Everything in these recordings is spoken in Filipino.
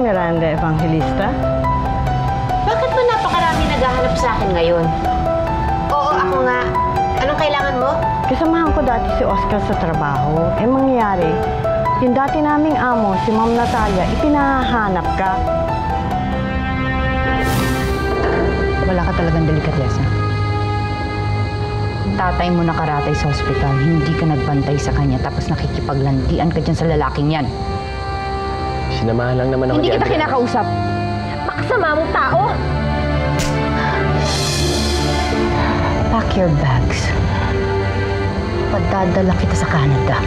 Miranda Evangelista? Bakit ba napakarami naghahanap sa akin ngayon? Oo, ako nga. Anong kailangan mo? Kasamahan ko dati si Oscar sa trabaho. Mangyayari, yung dati naming amo, si Ma'am Natalia, ipinahanap ka. Wala ka talagang delikatesa. Tatay mo nakaratay sa ospital, hindi ka nagbantay sa kanya, tapos nakikipaglandian ka dyan sa lalaking yan. Sinamahan lang naman ako. Hindi kita kinakausap. Makasama mong tao! Pack your bags. Padadala kita sa Canada.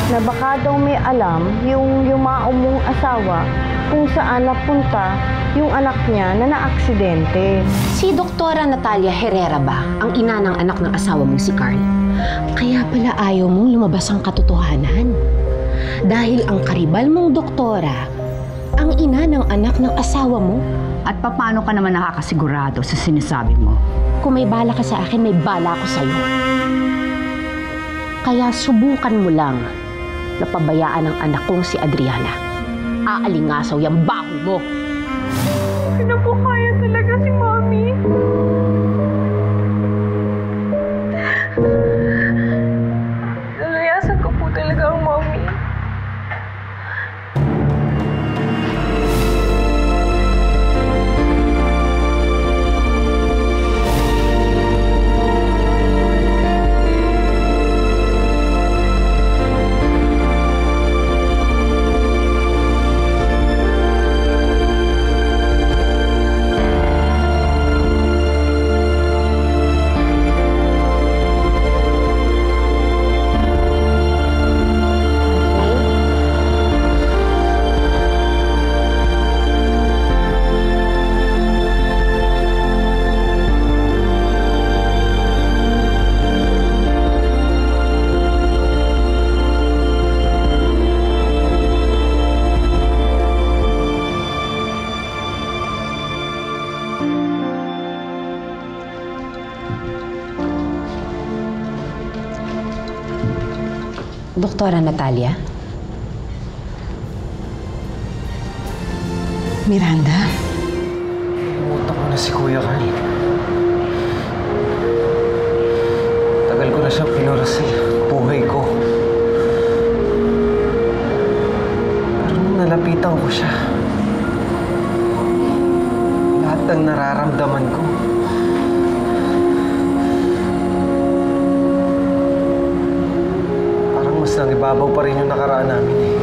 Na baka daw may alam yung yumao mong asawa kung saan napunta yung anak niya na naaksidente. Si Doktora Natalia Herrera ba ang ina ng anak ng asawa mong si Carl? Kaya pala ayaw mong lumabas ang katotohanan. Dahil ang karibal mong doktora, ang ina ng anak ng asawa mo. At paano ka naman nakakasigurado sa sinasabi mo? Kung may bala ka sa akin, may bala ako sa'yo. Kaya subukan mo lang na pabayaan ang anak kong si Adriana. Aalingasaw yung baho mo. Ano po kaya talaga si Mommy? Nalayasan ko po talaga ang Mommy. Doktora Natalia? Miranda? Umutak ko na si Kuya Carl. Tagal ko na siya pinurasil. Buhay ko. Pero nung nalapitan ko siya, lahat ng nararamdaman ko, mas nangibabaw pa rin yung nakaraan namin eh.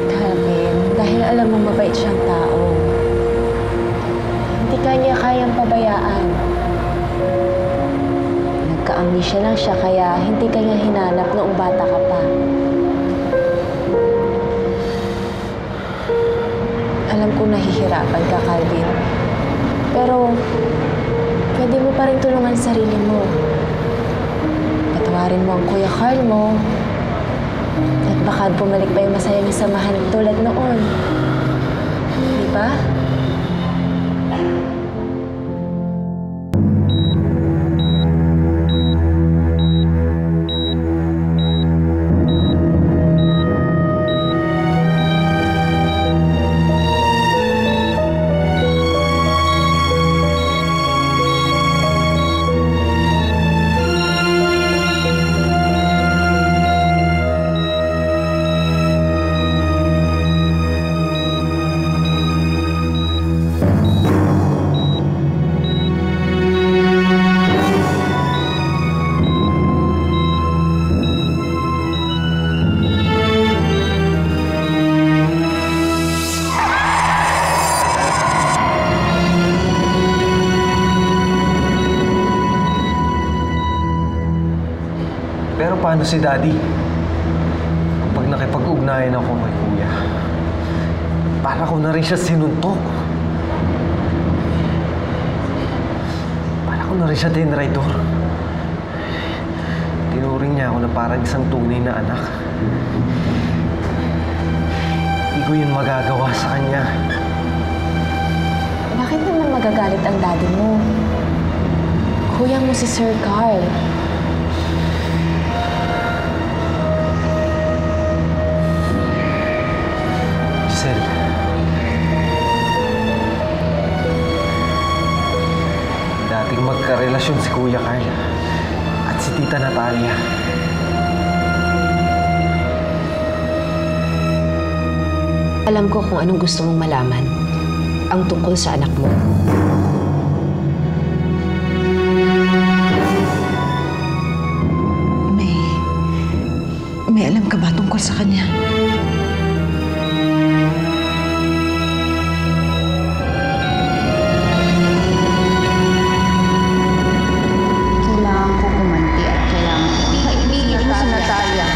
Calvin, dahil alam mo mabait siyang tao. Hindi ka niya kayang pabayaan. Nagka-amnesia lang siya kaya hindi ka niya hinanap noong bata ka pa. Alam ko nahihirapan ka, Calvin. Pero pwede mo pa rin tulungan sarili mo. Patawarin mo ang Kuya Carl mo. At baka bumalik pa yung masayang samahan tulad noon. Di ba? Pero paano si Daddy? Kapag nakipag-ugnayan ako kay Kuya, para ko na rin siya sinuntok. Para ko na rin siya dinraidor. Tinuring niya ako na parang isang tunay na anak. Hindi ko yun magagawa sa kanya. Bakit naman magagalit ang daddy mo? Kuya mo si Sir Carl. pwedeng magkarelasyon si Kuya Carl at si Tita Natalia. Alam ko kung anong gusto mong malaman. Ang tungkol sa anak mo. May alam ka ba tungkol sa kanya? Kailangan ko kumanti at kailangan ko kaibigan mo si Natalia.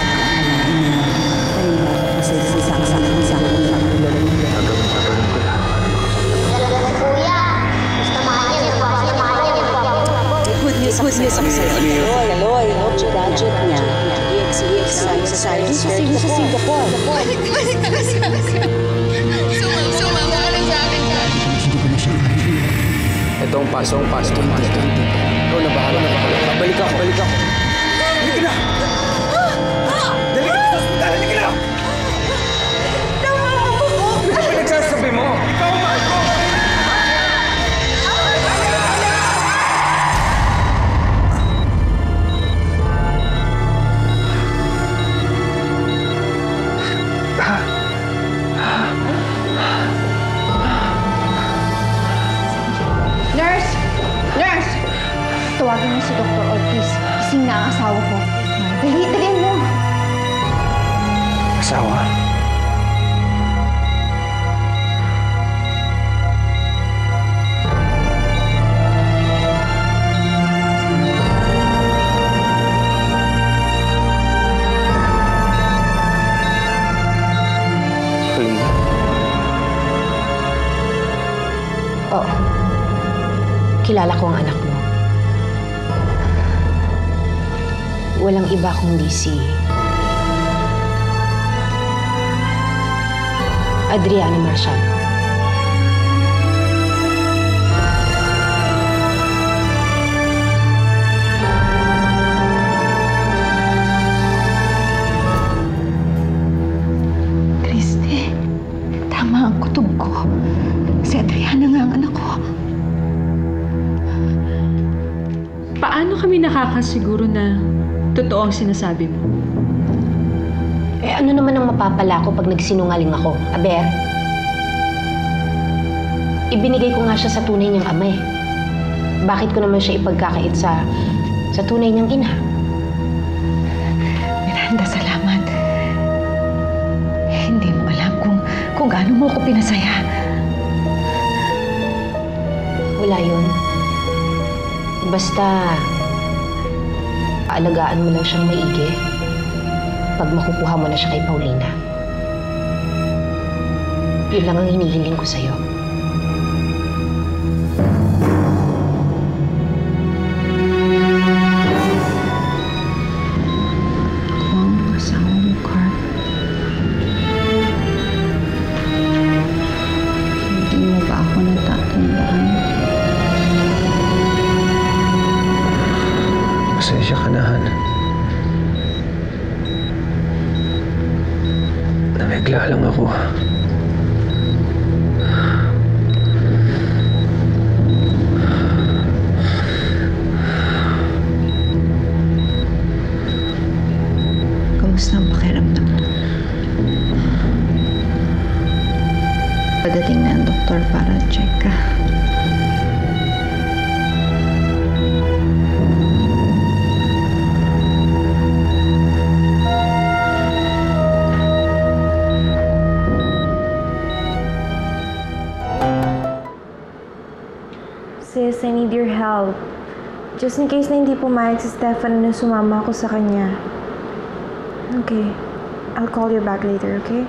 Good news ang sa'yo. Kaloy, graduate niya. Exercise sa Singapore. Sumama ka lang sa akin, Dad. Ito ang paso. Ikaw na bahala. Balik ako. Halika na! Dali ka sa ospital! Halika na! Ano ba pinagsasabi mo? Ikaw ang mahal ko! Nurse! Tawagin mo si Dr. Ortiz. Gising na ang asawa ko. Daliin mo! Asawa? Oo. Kilala ko ang anak mo. Walang iba kundi si Adriana Marcial. Christy, tama ang kutob ko. Si Adriana nga ang anak ko. Paano kami nakakasiguro na totoo ang sinasabi mo? Ano naman ang mapapala ko pag nagsinungaling ako, Aber? Ibinigay ko nga siya sa tunay niyang ama eh. Bakit ko naman siya ipagkakait sa tunay niyang ina? Miranda, salamat. Hindi mo alam kung gaano mo ako pinasaya. Wala yun. Basta, paalagaan mo lang siyang maigi pag makukuha mo na siya kay Paulina. Yun lang ang hinihiling ko sa'yo. Ako ang asawa mo, Carl. Hindi mo ba ako natatandaan? Pasensya ka na, Han. Namigla lang ako. Kamusta ang pakiramdam mo? Padating na ang doktor para check ka. Sis, I need your help. Just in case na hindi pumayag si Stefan na sumama ako sa kanya. Okay. I'll call you back later, okay?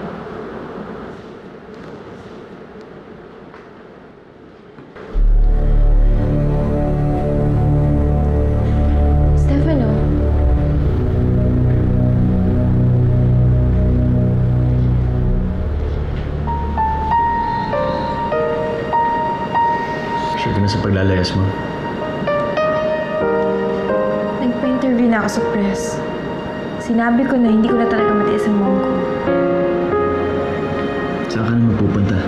Stefano? Sure ka na sa paglalayas mo? Nagpa-interview na ako sa press. Sinabi ko na hindi ko na talaga matiis ang mom ko. Saan ka na magpupunta?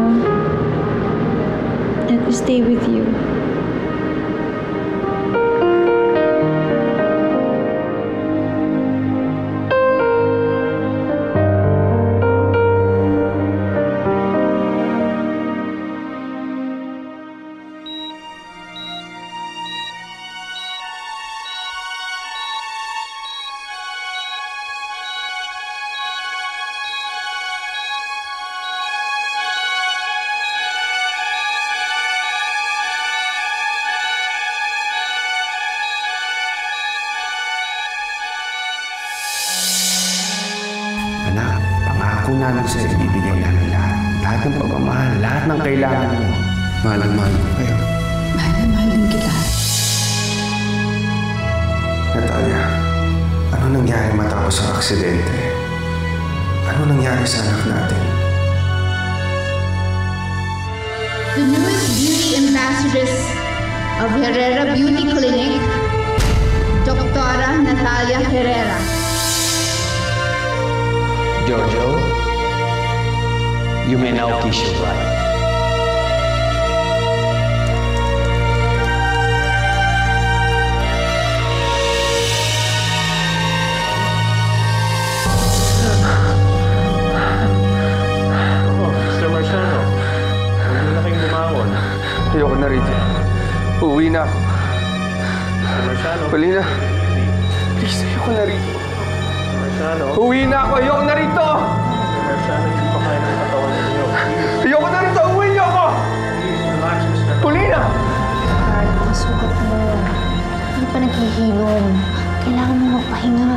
Mom. Let me stay with you. Anak, pangako namin sa'yo, ibibigay namin lahat. Lahat ng pagmamahal, lahat ng kailangan mo. Mahal na mahal ko kayo. Mahal na mahal din kita. Natalia, ano nangyari matapos ang aksidente? Ano nangyari sa anak natin? The newest beauty ambassadress of Herrera Beauty Clinic, Doktora Natalia Herrera. Jojo, you may now kiss your bride. Mr. Marciano, huwag na kayong lumawan. Ayoko na rito. Uuwi na ako. Mr. Marciano. Paulina, please, ayoko na rito. Marciano. Uwi na ako! Ayoko na rito! Marciano, hindi pa kaya ng katawan ninyo. Ayoko na rito! Uwi niyo ako! Please, relax, Mr. Paulina! Carl, ang sugat mo. Hindi pa naghihilom. Kailangan mo magpahinga.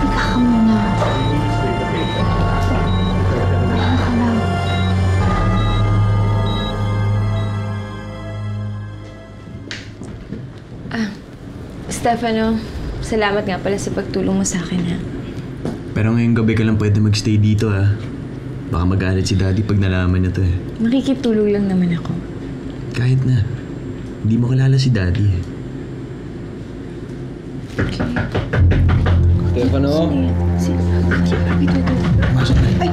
Higa ka muna. Pahinga ka lang. Stefano, salamat nga pala sa pagtulong mo sa akin, ha? Pero ngayong gabi ka lang pwede magstay dito, ha? Baka magalit si Daddy pag nalaman niya to, eh. Makikitulog lang naman ako. Kahit na. Hindi mo kilala si Daddy, eh. Stefano? Masok na. Ay!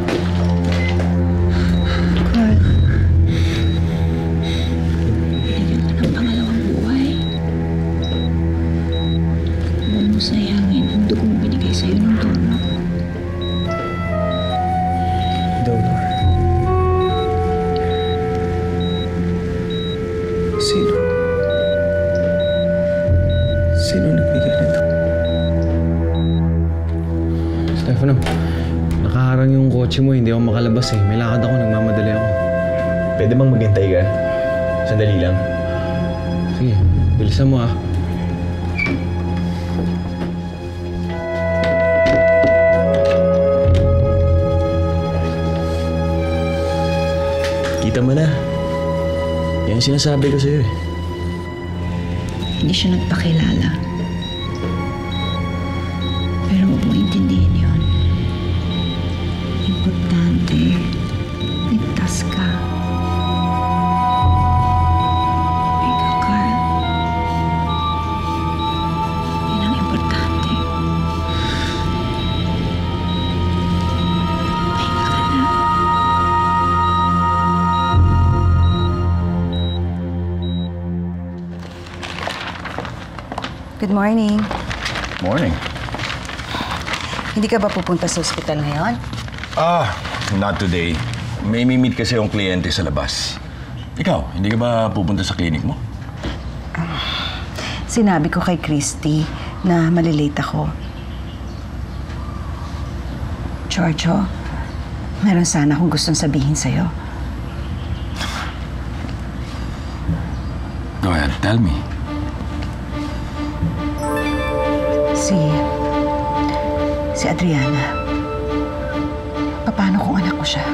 Carl. Binigyan ka ng pangalawang buhay. Huwag mo sayangin ang dugong binigay sa'yo ng donor. Donor? Sino? Sino nagbigay nito? Stefano, nakaharang yung kotse mo. Hindi ako makalabas eh. May lakad ako, nagmamadali ako. Pwede bang maghintay ka? Sandali lang. Sige, bilisan mo ah. Kita mo na. Yan ang sinasabi ko sa'yo, eh. Hindi siya nagpakilala. Pero huwag mo intindihin yun. Importante, ligtas ka. Ikaw, Carl. Yun ang importante. Pahinga ka na. Good morning. Morning. Hindi ka ba pupunta sa ospital ngayon? Not today. May meet kasi yung kliyente sa labas. Ikaw, hindi ka ba pupunta sa clinic mo? Sinabi ko kay Christy na malilate ako. Giorgio, meron sana akong gustong sabihin sa'yo. Go ahead, tell me. Si Adriana. Paano kung anak ko siya?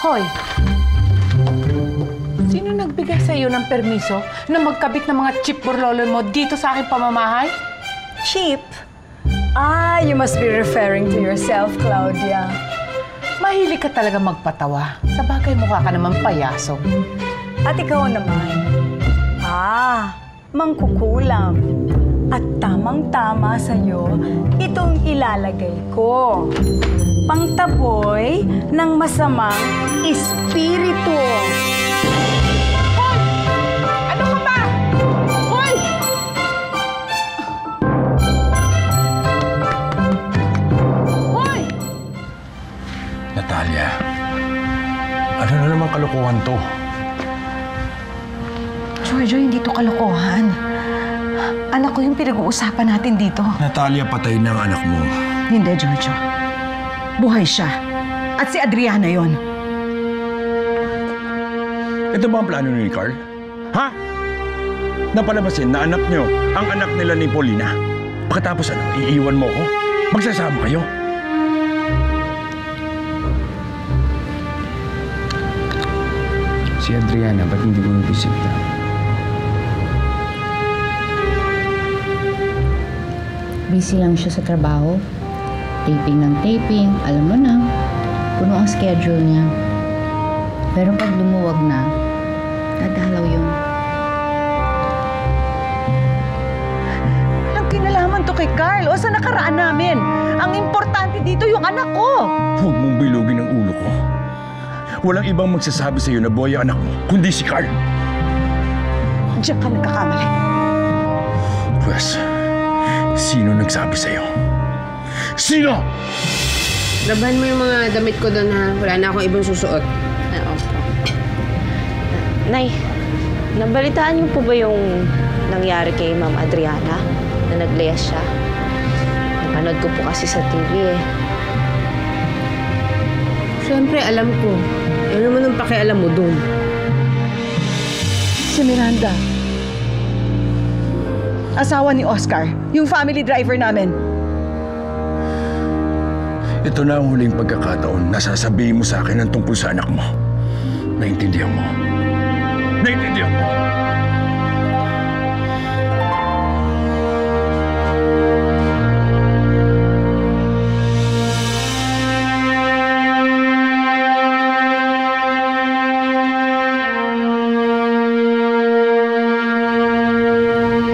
Hoy! Sino nagbigay sa iyo ng permiso na magkabit ng mga chip burlolo mo dito sa aking pamamahay? Cheap? You must be referring to yourself, Claudia. Mahilig ka talaga magpatawa. Sa bagay, mukha ka naman payaso. At ikaw naman, mangkukulam. At tamang-tama sa'yo, itong ilalagay ko. Pangtaboy ng masamang espiritu. Hoy! Ano ka ba? Hoy! Hoy! Natalia, ano na naman kalokohan to? Giorgio, hindi to kalokohan. Anak ko yung pinag-uusapan natin dito. Natalia, patay na ang anak mo. Hindi, Giorgio. Buhay siya. At si Adriana yon. Ito ba ang plano ni Carl? Ha? Napalabasin na anak niyo ang anak nila ni Paulina. Pagkatapos iiwan mo ko? Magsasama kayo? Si Adriana, ba't hindi mo nabisita? Busy lang siya sa trabaho. Taping ng taping, alam mo na. Puno ang schedule niya. Pero pag lumuwag na, dadalaw yun. Walang kinalaman to kay Carl o sa nakaraan namin. Ang importante dito yung anak ko. Huwag mong bilugin ang ulo ko. Walang ibang magsasabi sa'yo na buhay ang anak mo, kundi si Carl. Diyan ka nagkakamali. Pwes, sino nagsabi sa'yo? Sino? Laban mo yung mga damit ko doon, ha? Wala na akong ibang susuot. Nay, nabalitaan niyo po ba yung nangyari kay Ma'am Adriana na naglayas siya? Napanood ko po kasi sa TV eh. Siyempre, alam ko. Ano naman ang pakialam mo doon? Si Miranda. Asawa ni Oscar. Yung family driver namin. Ito na ang huling pagkakataon na sasabihin mo sa akin ang tungkol sa anak mo. Naintindihan mo? Naintindihan mo?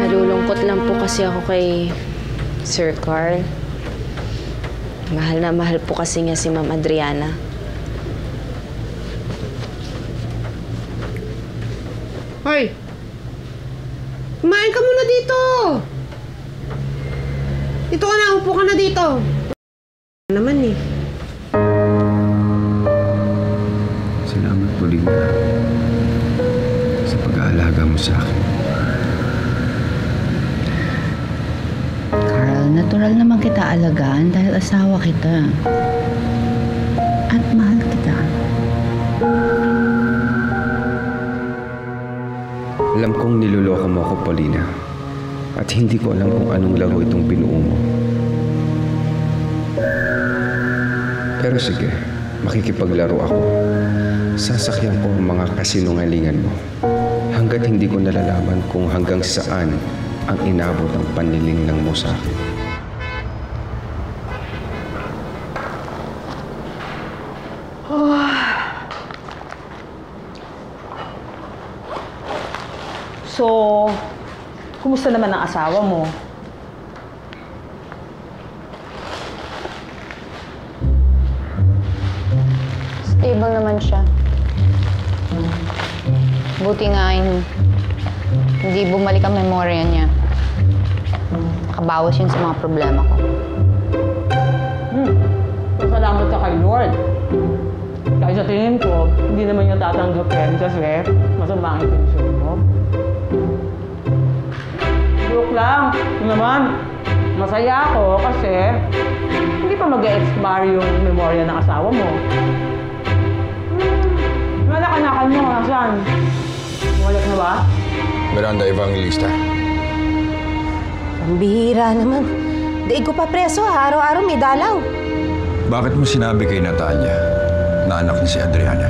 Nalulungkot lang po kasi ako kay Sir Carl. Mahal na mahal po kasi niya si Ma'am Adriana. Hoy! Kumain ka muna dito! Dito ka na, upo ka na dito. Naman eh. Salamat, Paulina, sa pag-aalaga mo sa akin. Carl, natural naman kita alagaan dahil asawa kita. At mahal kita. Alam kong niloloko mo ako, Paulina. At hindi ko alam kung anong laro itong binuo mo. Pero sige, makikipaglaro ako. Sasakyan ko ang mga kasinungalingan mo. Hanggat hindi ko nalalaman kung hanggang saan ang inabot ang panlilinglang mo sa akin. So, kumusta naman ang asawa mo? Stable naman siya. Buti nga hindi bumalik ang memorya niya. Nakabawas yun sa mga problema ko. Salamat ka kay Lord. Kahit sa tingin ko, hindi naman yung tatanggapin kasi masama ang intensyon mo. Joke lang. Yun naman, masaya ako kasi hindi pa mag-expire yung memorya ng asawa mo. Malakanakan mo, nasaan? Walik na ba? Miranda Evangelista. Ang bihira naman. Daig ko pa preso, araw-araw may dalaw. Bakit mo sinabi kay Natalia na anak ni si Adriana?